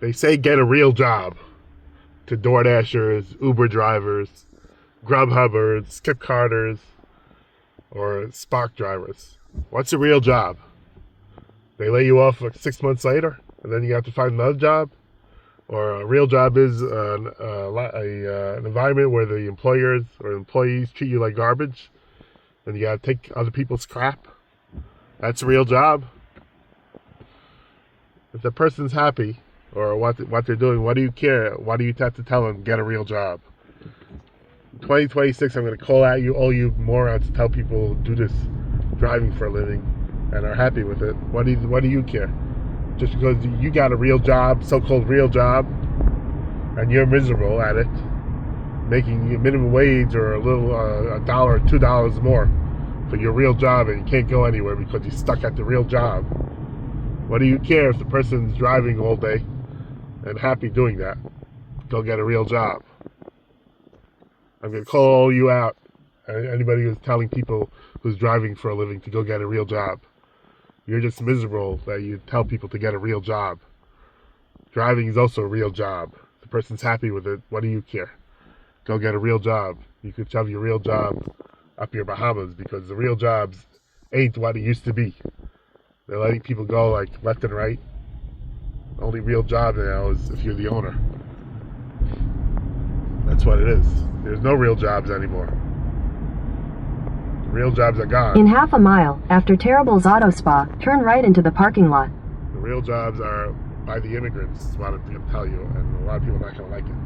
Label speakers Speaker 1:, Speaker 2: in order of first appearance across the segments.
Speaker 1: They say get a real job to DoorDashers, Uber drivers, Grubhubbers, Skip Carters, or Spark drivers. What's a real job? They lay you off like 6 months later, and then you have to find another job? Or a real job is an environment where the employers or employees treat you like garbage, and you got to take other people's crap? That's a real job? If the person's happy or what they're doing, what do you care? Why do you have to tell them get a real job? In 2026, I'm going to call out all you morons to tell people do this driving for a living and are happy with it. What do you care? Just because you got a real job, so-called real job, and you're miserable at it, making minimum wage or $1 or $2 more for your real job, and you can't go anywhere because you're stuck at the real job. What do you care if the person's driving all day and happy doing that? Go get a real job. I'm going to call all you out, anybody who's telling people who's driving for a living to go get a real job. You're just miserable that you tell people to get a real job. Driving is also a real job. If the person's happy with it, what do you care? Go get a real job. You could shove your real job up your Bahamas, because the real jobs ain't what it used to be. They're letting people go like left and right. The only real job now is if you're the owner. That's what it is. There's no real jobs anymore. The real jobs are gone.
Speaker 2: In half a mile, after Terrible's Auto Spa, turn right into the parking lot.
Speaker 1: The real jobs are by the immigrants, is what I'm going to tell you, and a lot of people are not going to like it.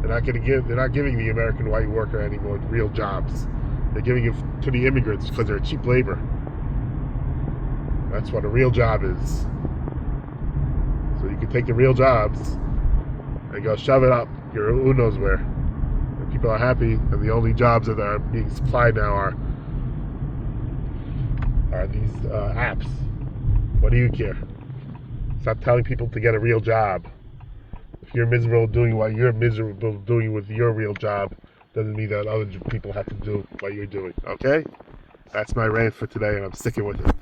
Speaker 1: They're not giving the American white worker anymore real jobs. They're giving it to the immigrants because they're cheap labor. That's what a real job is. So you can take the real jobs and go shove it up your who knows where. And people are happy, and the only jobs that are being supplied now are these apps. What do you care? Stop telling people to get a real job. If you're miserable doing what you're miserable doing with your real job, doesn't mean that other people have to do what you're doing, okay? That's my rant for today, and I'm sticking with it.